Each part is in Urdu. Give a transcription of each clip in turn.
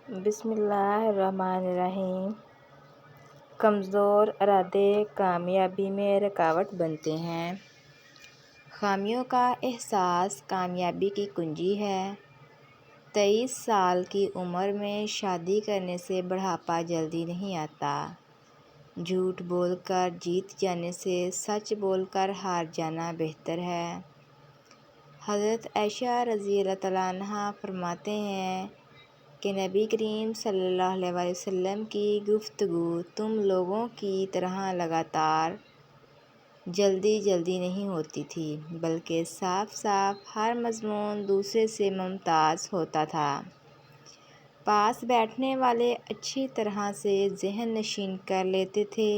بسم اللہ الرحمن الرحیم۔ کمزور ارادے کامیابی میں رکاوٹ بنتے ہیں۔ خامیوں کا احساس کامیابی کی کنجی ہے۔ 23 سال کی عمر میں شادی کرنے سے بڑھاپا جلدی نہیں آتا۔ جھوٹ بول کر جیت جانے سے سچ بول کر ہار جانا بہتر ہے۔ حضرت عائشہ رضی اللہ تعالیٰ عنہا فرماتے ہیں کہ نبی کریم صلی اللہ علیہ وسلم کی گفتگو تم لوگوں کی طرح لگاتار جلدی جلدی نہیں ہوتی تھی، بلکہ صاف صاف ہر مضمون دوسرے سے ممتاز ہوتا تھا۔ پاس بیٹھنے والے اچھی طرح سے ذہن نشین کر لیتے تھے۔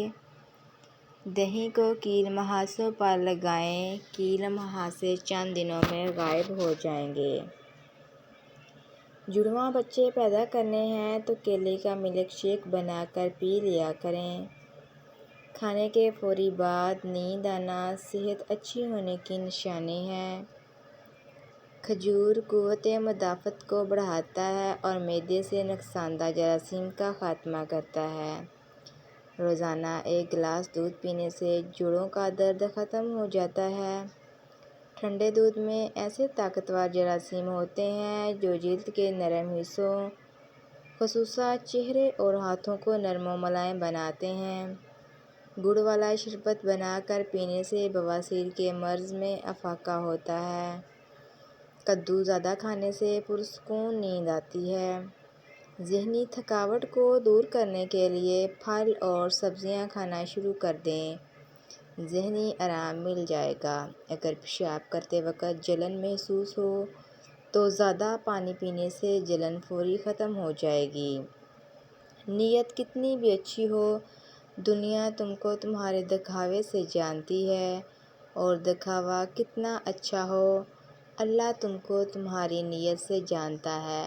دہی کو کیل محاذوں پر لگائیں، کیل محاذے چند دنوں میں غائب ہو جائیں گے۔ جڑواں بچے پیدا کرنے ہیں تو کیلے کا ملک شیک بنا کر پی لیا کریں۔ کھانے کے فوری بعد نیند آنا صحت اچھی ہونے کی نشانی ہے۔ کھجور قوت مدافعت کو بڑھاتا ہے اور معدے سے نقصان دہ جراثیم کا خاتمہ کرتا ہے۔ روزانہ 1 گلاس دودھ پینے سے جوڑوں کا درد ختم ہو جاتا ہے۔ ٹھنڈے دودھ میں ایسے طاقتور جراثیم ہوتے ہیں جو جلد کے نرم حصوں خصوصاً چہرے اور ہاتھوں کو نرم و ملائم بناتے ہیں۔ گڑ والا شربت بنا کر پینے سے بواسیر کے مرض میں افاقہ ہوتا ہے۔ کدو زیادہ کھانے سے پرسکون نیند آتی ہے۔ ذہنی تھکاوٹ کو دور کرنے کے لیے پھل اور سبزیاں کھانا شروع کر دیں، ذہنی آرام مل جائے گا۔ اگر پیشاب کرتے وقت جلن محسوس ہو تو زیادہ پانی پینے سے جلن فوری ختم ہو جائے گی۔ نیت کتنی بھی اچھی ہو، دنیا تم کو تمہارے دکھاوے سے جانتی ہے، اور دکھاوا کتنا اچھا ہو، اللہ تم کو تمہاری نیت سے جانتا ہے۔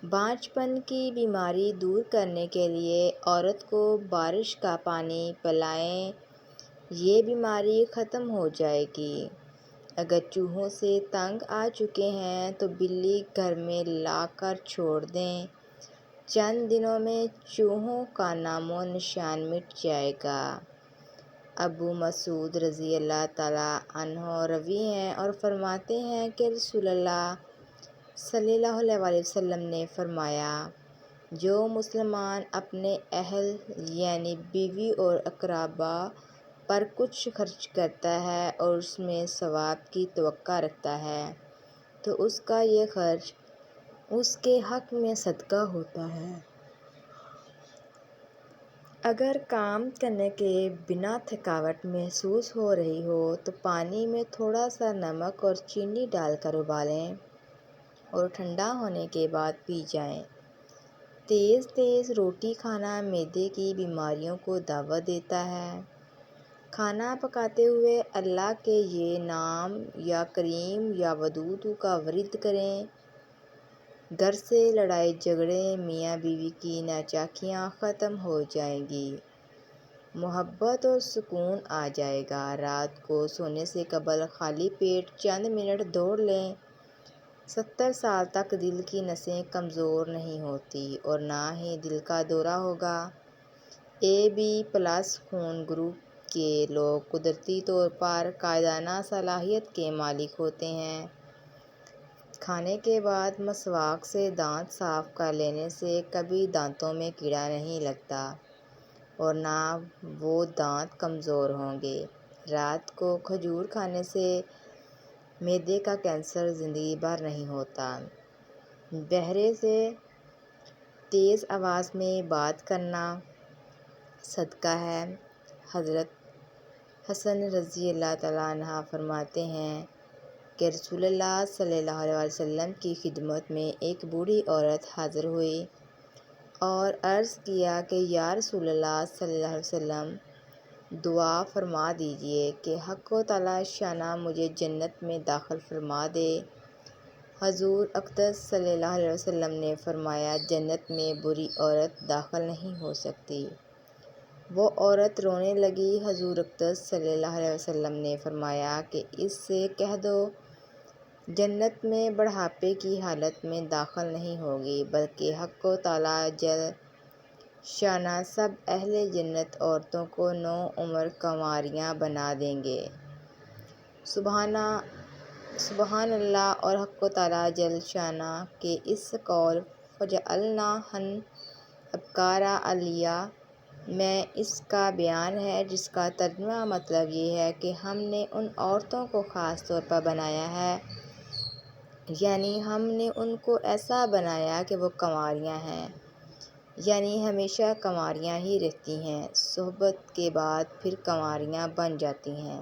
بانجھ پن کی بیماری دور کرنے کے لیے عورت کو بارش کا پانی پلائیں، یہ بیماری ختم ہو جائے گی۔ اگر چوہوں سے تنگ آ چکے ہیں تو بلی گھر میں لا کر چھوڑ دیں، چند دنوں میں چوہوں کا نام و نشان مٹ جائے گا۔ ابو مسعود رضی اللہ تعالیٰ عنہ راوی ہیں اور فرماتے ہیں کہ رسول اللہ صلی اللہ علیہ وسلم نے فرمایا، جو مسلمان اپنے اہل یعنی بیوی اور اقربا پر کچھ خرچ کرتا ہے اور اس میں ثواب کی توقع رکھتا ہے تو اس کا یہ خرچ اس کے حق میں صدقہ ہوتا ہے۔ اگر کام کرنے کے بنا تھکاوٹ محسوس ہو رہی ہو تو پانی میں تھوڑا سا نمک اور چینی ڈال کر ابالیں اور ٹھنڈا ہونے کے بعد پی جائیں۔ تیز تیز روٹی کھانا معدے کی بیماریوں کو دعوت دیتا ہے۔ کھانا پکاتے ہوئے اللہ کے یہ نام یا کریم یا ودود کا ورد کریں، گھر سے لڑائی جھگڑے، میاں بیوی کی ناچاکیاں ختم ہو جائیں گی، محبت اور سکون آ جائے گا۔ رات کو سونے سے قبل خالی پیٹ چند منٹ دوڑ لیں۔ 70 سال تک دل کی نسیں کمزور نہیں ہوتی اور نہ ہی دل کا دورہ ہوگا۔ AB+ خون گروپ کے لوگ قدرتی طور پر قائدانہ صلاحیت کے مالک ہوتے ہیں۔ کھانے کے بعد مسواک سے دانت صاف کر لینے سے کبھی دانتوں میں کیڑا نہیں لگتا اور نہ وہ دانت کمزور ہوں گے۔ رات کو کھجور کھانے سے معدے کا کینسر زندگی بھر نہیں ہوتا۔ بہرے سے تیز آواز میں بات کرنا صدقہ ہے۔ حضرت حسن رضی اللہ تعالیٰ عنہ فرماتے ہیں کہ رسول اللہ صلی اللہ علیہ وسلم کی خدمت میں ایک بوڑھی عورت حاضر ہوئی اور عرض کیا کہ یا رسول اللہ صلی اللہ علیہ وسلم، دعا فرما دیجیے کہ حق تعالیٰ شانہ مجھے جنت میں داخل فرما دے۔ حضور اقدس صلی اللہ علیہ وسلم نے فرمایا، جنت میں بری عورت داخل نہیں ہو سکتی۔ وہ عورت رونے لگی۔ حضور اقدس صلی اللہ علیہ وسلم نے فرمایا کہ اس سے کہہ دو، جنت میں بڑھاپے کی حالت میں داخل نہیں ہوگی، بلکہ حق تعالیٰ جل شانہ سب اہل جنت عورتوں کو نو عمر کنواریاں بنا دیں گے۔ سبحان اللہ اور حق تعالیٰ جل شانہ کے اس قول فَجَعَلْنَاهُنَّ أَبْكَارًا عَلِيًّا میں اس کا بیان ہے، جس کا ترجمہ مطلب یہ ہے کہ ہم نے ان عورتوں کو خاص طور پر بنایا ہے، یعنی ہم نے ان کو ایسا بنایا کہ وہ کنواریاں ہیں، یعنی ہمیشہ کنواریاں ہی رہتی ہیں، صحبت کے بعد پھر کنواریاں بن جاتی ہیں۔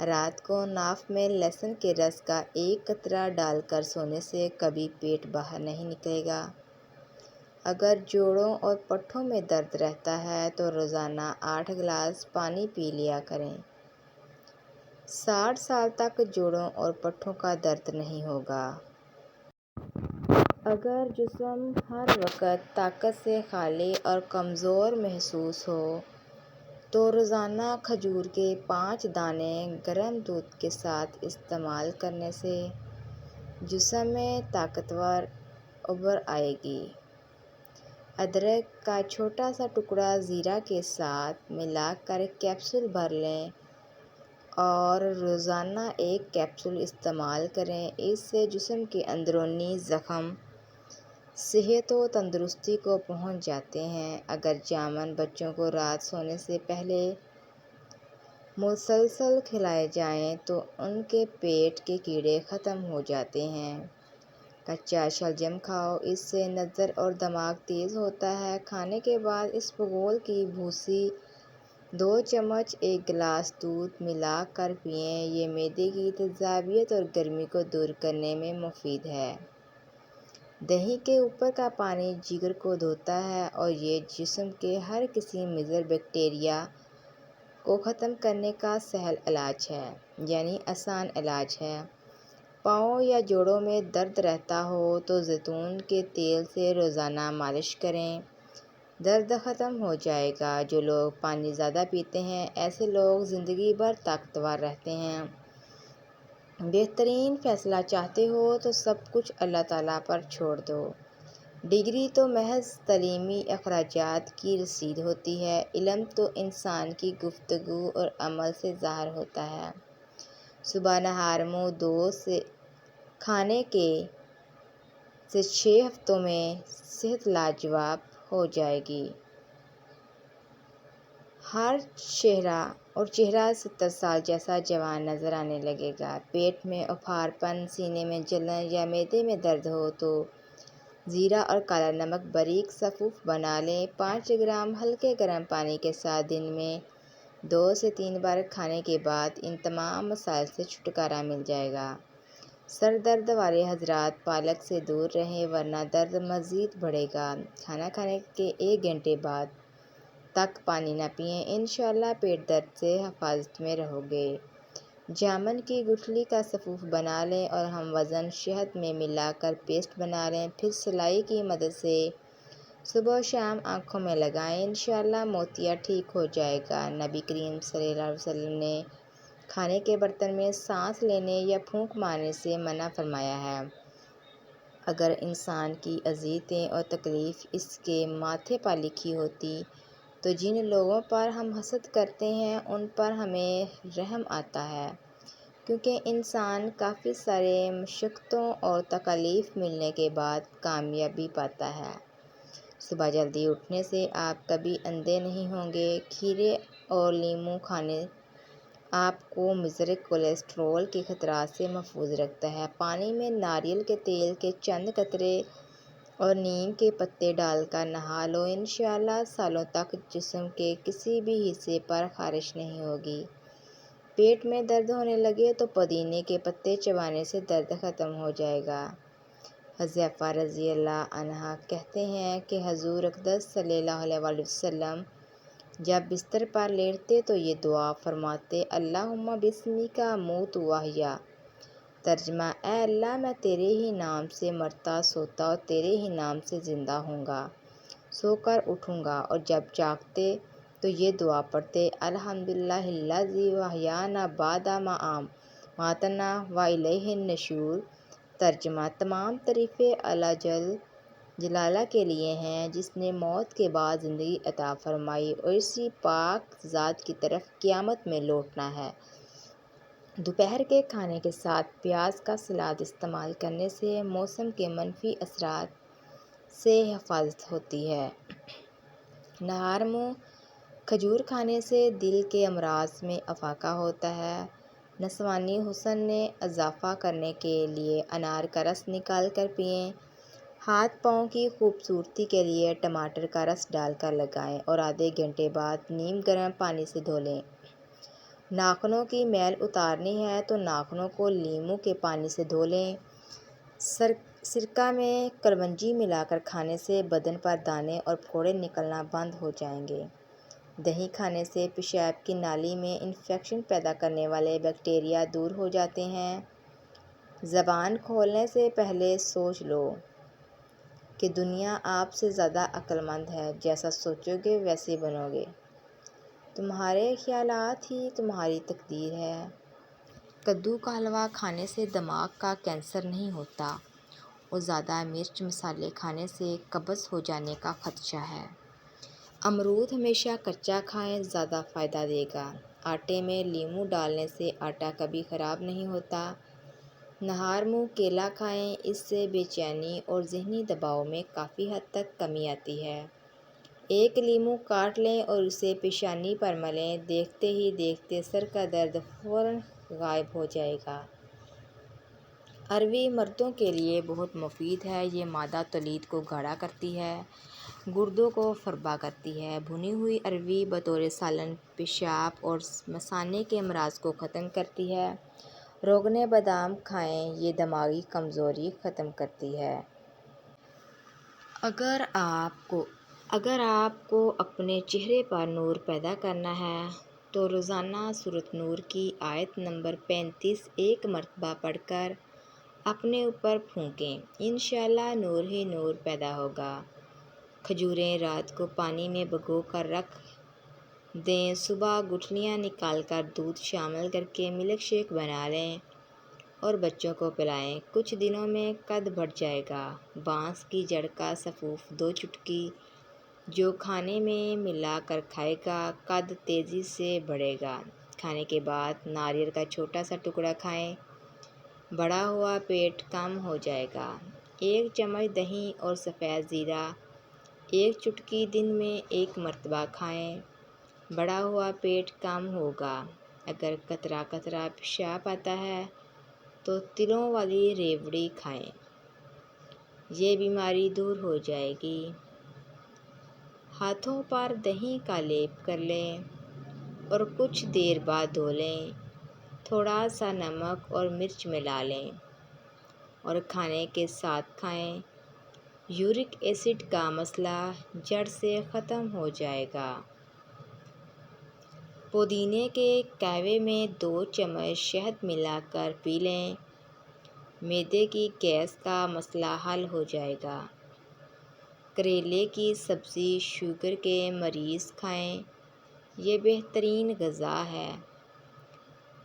رات کو ناف میں لہسن کے رس کا ایک قطرہ ڈال کر سونے سے کبھی پیٹ باہر نہیں نکلے گا۔ اگر جوڑوں اور پٹھوں میں درد رہتا ہے تو روزانہ 8 گلاس پانی پی لیا کریں۔ 60 سال تک جوڑوں اور پٹھوں کا درد نہیں ہوگا۔ اگر جسم ہر وقت طاقت سے خالی اور کمزور محسوس ہو تو روزانہ کھجور کے 5 دانے گرم دودھ کے ساتھ استعمال کرنے سے جسم میں طاقتور ابر آئے گی۔ ادرک کا چھوٹا سا ٹکڑا زیرہ کے ساتھ ملا کر کیپسول بھر لیں اور روزانہ 1 کیپسول استعمال کریں۔ اس سے جسم کے اندرونی زخم صحت و تندرستی کو پہنچ جاتے ہیں۔ اگر جامن بچوں کو رات سونے سے پہلے مسلسل کھلائے جائیں تو ان کے پیٹ کے کیڑے ختم ہو جاتے ہیں۔ کچا شلجم کھاؤ، اس سے نظر اور دماغ تیز ہوتا ہے۔ کھانے کے بعد اسبگول کی بھوسی 2 چمچ 1 گلاس دودھ ملا کر پئیں، یہ معدے کی تیزابیت اور گرمی کو دور کرنے میں مفید ہے۔ دہی کے اوپر کا پانی جگر کو دھوتا ہے اور یہ جسم کے ہر قسم مضر بیکٹیریا کو ختم کرنے کا سہل علاج ہے، یعنی آسان علاج ہے۔ پاؤں یا جوڑوں میں درد رہتا ہو تو زیتون کے تیل سے روزانہ مالش کریں، درد ختم ہو جائے گا۔ جو لوگ پانی زیادہ پیتے ہیں، ایسے لوگ زندگی بھر طاقتور رہتے ہیں۔ بہترین فیصلہ چاہتے ہو تو سب کچھ اللہ تعالیٰ پر چھوڑ دو۔ ڈگری تو محض تعلیمی اخراجات کی رسید ہوتی ہے، علم تو انسان کی گفتگو اور عمل سے ظاہر ہوتا ہے۔ صبح نہار منہ دو کھانے کے سے 6 ہفتوں میں صحت لاجواب ہو جائے گی۔ ہر چہرہ 70 سال جیسا جوان نظر آنے لگے گا۔ پیٹ میں اپھار پن، سینے میں جلن یا معدے میں درد ہو تو زیرہ اور کالا نمک باریک سفوف بنا لیں۔ 5 گرام ہلکے گرم پانی کے ساتھ دن میں 2 سے 3 بار کھانے کے بعد ان تمام مسائل سے چھٹکارا مل جائے گا۔ سر درد والے حضرات پالک سے دور رہیں ورنہ درد مزید بڑھے گا۔ کھانا کھانے کے 1 گھنٹے بعد تک پانی نہ پئیں، انشاءاللہ پیٹ درد سے حفاظت میں رہو گے۔ جامن کی گٹھلی کا سفوف بنا لیں اور ہم وزن شہد میں ملا کر پیسٹ بنا لیں، پھر سلائی کی مدد سے صبح و شام آنکھوں میں لگائیں، انشاءاللہ موتیا ٹھیک ہو جائے گا۔ نبی کریم صلی اللہ علیہ وسلم نے کھانے کے برتن میں سانس لینے یا پھونک مارنے سے منع فرمایا ہے۔ اگر انسان کی اذیتیں اور تکلیف اس کے ماتھے پر لکھی ہوتی تو جن لوگوں پر ہم حسد کرتے ہیں ان پر ہمیں رحم آتا ہے، کیونکہ انسان کافی سارے مشقتوں اور تکالیف ملنے کے بعد کامیابی پاتا ہے۔ صبح جلدی اٹھنے سے آپ کبھی اندھے نہیں ہوں گے۔ کھیرے اور لیموں کھانے آپ کو مضر کولیسٹرول کے خطرات سے محفوظ رکھتا ہے۔ پانی میں ناریل کے تیل کے چند قطرے اور نیم کے پتے ڈال کر نہا لو، انشاءاللہ سالوں تک جسم کے کسی بھی حصے پر خارش نہیں ہوگی۔ پیٹ میں درد ہونے لگے تو پودینے کے پتے چبانے سے درد ختم ہو جائے گا۔ حذیفہ رضی اللہ عنہ کہتے ہیں کہ حضور اقدس صلی اللہ علیہ وسلم جب بستر پر لیٹتے تو یہ دعا فرماتے: اللہم بسمک اموت واحیا، ترجمہ: اے اللہ میں تیرے ہی نام سے مرتا سوتا اور تیرے ہی نام سے زندہ ہوں گا، سو کر اٹھوں گا۔ اور جب جاگتے تو یہ دعا پڑھتے: الحمدللہ الذی احیانا بعد ما ماتنا و الیہ النشور۔ ترجمہ: تمام تعریفیں اللہ جل جلالہ کے لیے ہیں جس نے موت کے بعد زندگی عطا فرمائی اور اسی پاک ذات کی طرف قیامت میں لوٹنا ہے۔ دوپہر کے کھانے کے ساتھ پیاز کا سلاد استعمال کرنے سے موسم کے منفی اثرات سے حفاظت ہوتی ہے۔ نہار منہ کھجور کھانے سے دل کے امراض میں افاقہ ہوتا ہے۔ نسوانی حسن میں اضافہ کرنے کے لیے انار کا رس نکال کر پئیں۔ ہاتھ پاؤں کی خوبصورتی کے لیے ٹماٹر کا رس ڈال کر لگائیں اور آدھے گھنٹے بعد نیم گرم پانی سے دھو لیں۔ ناخنوں کی میل اتارنی ہے تو ناخنوں کو لیموں کے پانی سے دھو لیں۔ سرکہ میں کلونجی ملا کر کھانے سے بدن پر دانے اور پھوڑے نکلنا بند ہو جائیں گے۔ دہی کھانے سے پیشاب کی نالی میں انفیکشن پیدا کرنے والے بیکٹیریا دور ہو جاتے ہیں۔ زبان کھولنے سے پہلے سوچ لو کہ دنیا آپ سے زیادہ عقل مند ہے۔ جیسا سوچو گے ویسے بنو گے۔ تمہارے خیالات ہی تمہاری تقدیر ہے۔ کدو کا حلوہ کھانے سے دماغ کا کینسر نہیں ہوتا اور زیادہ مرچ مسالے کھانے سے قبض ہو جانے کا خدشہ ہے۔ امرود ہمیشہ کچا کھائیں، زیادہ فائدہ دے گا۔ آٹے میں لیموں ڈالنے سے آٹا کبھی خراب نہیں ہوتا۔ نہار منہ کیلا کھائیں، اس سے بے چینی اور ذہنی دباؤ میں کافی حد تک کمی آتی ہے۔ ایک لیموں کاٹ لیں اور اسے پیشانی پر ملیں، دیکھتے ہی دیکھتے سر کا درد فوراً غائب ہو جائے گا۔ اروی مردوں کے لیے بہت مفید ہے۔ یہ معدہ تولید کو گاڑھا کرتی ہے، گردوں کو فربا کرتی ہے۔ بھنی ہوئی اروی بطور سالن پیشاب اور مثانے کے امراض کو ختم کرتی ہے۔ روغن بادام کھائیں، یہ دماغی کمزوری ختم کرتی ہے۔ اگر آپ کو اپنے چہرے پر نور پیدا کرنا ہے تو روزانہ سورۃ نور کی آیت نمبر 35 ایک مرتبہ پڑھ کر اپنے اوپر پھونکیں، انشاءاللہ نور ہی نور پیدا ہوگا۔ کھجوریں رات کو پانی میں بھگو کر رکھ دیں، صبح گٹھلیاں نکال کر دودھ شامل کرکے ملک شیک بنا لیں اور بچوں کو پلائیں، کچھ دنوں میں قد بڑھ جائے گا۔ بانس کی جڑ کا سفوف 2 چٹکی جو کھانے میں ملا کر کھائے گا، قد تیزی سے بڑھے گا۔ کھانے کے بعد ناریل کا چھوٹا سا ٹکڑا کھائیں، بڑھا ہوا پیٹ کم ہو جائے گا۔ 1 چمچ دہی اور سفید زیرہ 1 چٹکی دن میں 1 مرتبہ کھائیں، بڑھا ہوا پیٹ کم ہوگا۔ اگر قطرہ قطرہ پیشاب آتا ہے تو تلوں والی ریوڑی کھائیں، یہ بیماری دور ہو جائے گی۔ ہاتھوں پر دہی کا لیپ کر لیں اور کچھ دیر بعد دھو لیں۔ تھوڑا سا نمک اور مرچ ملا لیں اور کھانے کے ساتھ کھائیں، یورک ایسڈ کا مسئلہ جڑ سے ختم ہو جائے گا۔ پودینے کے قہوے میں 2 چمچ شہد ملا کر پی لیں، معدے کی گیس کا مسئلہ حل ہو جائے گا۔ کریلے کی سبزی شوگر کے مریض کھائیں، یہ بہترین غذا ہے۔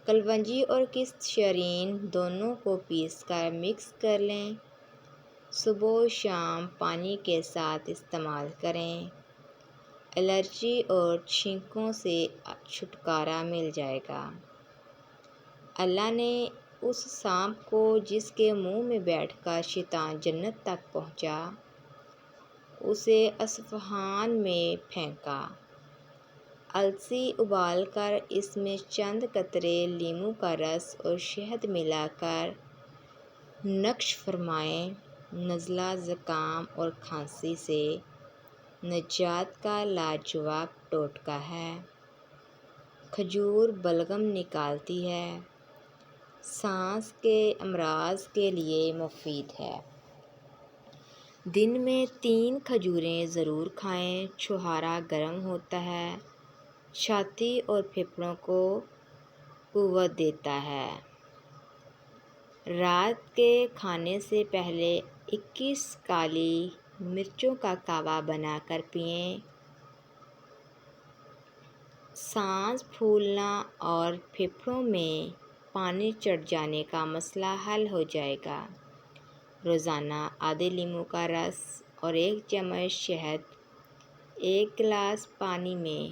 کلونجی اور کشت شرین دونوں کو پیس کر مکس کر لیں، صبح و شام پانی کے ساتھ استعمال کریں، الرجی اور چھینکوں سے چھٹکارا مل جائے گا۔ اللہ نے اس سانپ کو جس کے منہ میں بیٹھ کر شیطان جنت تک پہنچا، اسے اصفہان میں پھینکا۔ السی ابال کر اس میں چند قطرے لیموں کا رس اور شہد ملا کر نقش فرمائیں، نزلہ، زکام اور کھانسی سے نجات کا لاجواب ٹوٹکا ہے۔ کھجور بلغم نکالتی ہے، سانس کے امراض کے لیے مفید ہے۔ دن میں 3 کھجوریں ضرور کھائیں، چھہارا گرم ہوتا ہے، چھاتی اور پھیپھڑوں کو قوت دیتا ہے۔ رات کے کھانے سے پہلے 21 کالی مرچوں کا کہوہ بنا کر پئیں۔ سانس پھولنا اور پھیپھڑوں میں پانی چڑھ جانے کا مسئلہ حل ہو جائے گا۔ روزانہ آدھے لیموں کا رس اور 1 چمچ شہد 1 گلاس پانی میں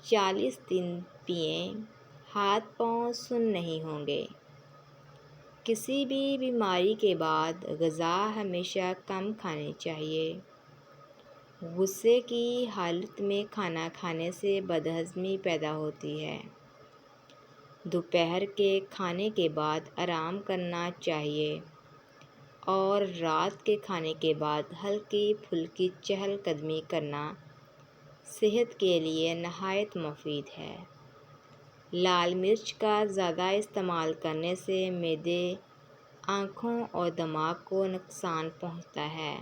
40 دن پئیں، ہاتھ پاؤں سن نہیں ہوں گے۔ کسی بھی بیماری کے بعد غذا ہمیشہ کم کھانی چاہیے۔ غصے کی حالت میں کھانا کھانے سے بدہضمی پیدا ہوتی ہے۔ دوپہر کے کھانے کے بعد آرام کرنا چاہیے اور رات کے کھانے کے بعد ہلکی پھلکی چہل قدمی کرنا صحت کے لیے نہایت مفید ہے۔ لال مرچ کا زیادہ استعمال کرنے سے معدے، آنکھوں اور دماغ کو نقصان پہنچتا ہے۔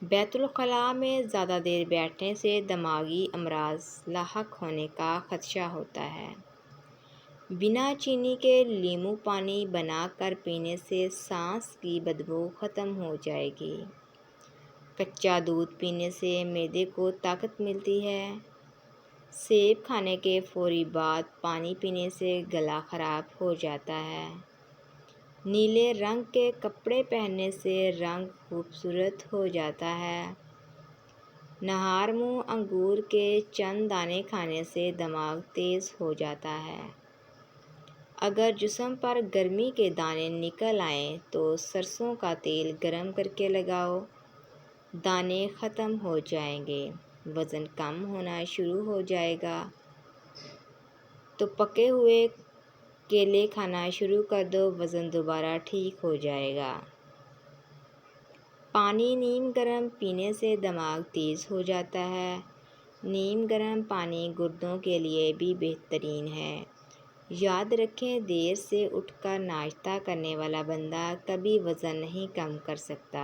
بیت الخلاء میں زیادہ دیر بیٹھنے سے دماغی امراض لاحق ہونے کا خدشہ ہوتا ہے۔ بنا چینی کے لیموں پانی بنا کر پینے سے سانس کی بدبو ختم ہو جائے گی۔ کچا دودھ پینے سے معدے کو طاقت ملتی ہے۔ سیب کھانے کے فوری بعد پانی پینے سے گلا خراب ہو جاتا ہے۔ نیلے رنگ کے کپڑے پہننے سے رنگ خوبصورت ہو جاتا ہے۔ نہار منہ انگور کے چند دانے کھانے سے دماغ تیز ہو جاتا ہے۔ اگر جسم پر گرمی کے دانے نکل آئیں تو سرسوں کا تیل گرم کر کے لگاؤ، دانے ختم ہو جائیں گے، وزن کم ہونا شروع ہو جائے گا۔ تو پکے ہوئے کیلے کھانا شروع کر دو، وزن دوبارہ ٹھیک ہو جائے گا۔ پانی نیم گرم پینے سے دماغ تیز ہو جاتا ہے۔ نیم گرم پانی گردوں کے لیے بھی بہترین ہے۔ یاد رکھیں، دیر سے اٹھ کر ناشتہ کرنے والا بندہ کبھی وزن نہیں کم کر سکتا۔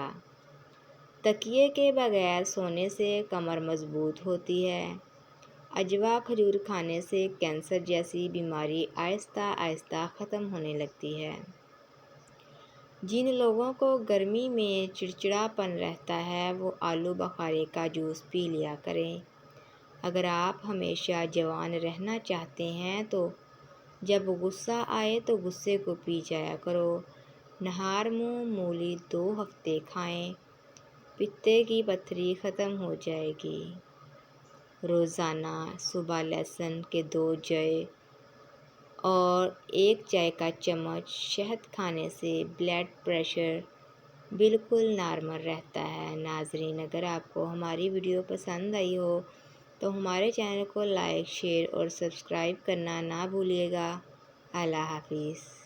تکیے کے بغیر سونے سے کمر مضبوط ہوتی ہے۔ عجوا کھجور کھانے سے کینسر جیسی بیماری آہستہ آہستہ ختم ہونے لگتی ہے۔ جن لوگوں کو گرمی میں چڑچڑاپن رہتا ہے وہ آلو بخارے کا جوس پی لیا کریں۔ اگر آپ ہمیشہ جوان رہنا چاہتے ہیں تو جب غصہ آئے تو غصے کو پی جایا کرو۔ نہار منہ مولی 2 ہفتے کھائیں، پتے کی پتھری ختم ہو جائے گی۔ روزانہ صبح لہسن کے 2 جویں اور 1 چائے کا چمچ شہد کھانے سے بلڈ پریشر بالکل نارمل رہتا ہے۔ ناظرین، اگر آپ کو ہماری ویڈیو پسند آئی ہو تو ہمارے چینل کو لائک، شیئر اور سبسکرائب کرنا نہ بھولیے گا۔ اللہ حافظ۔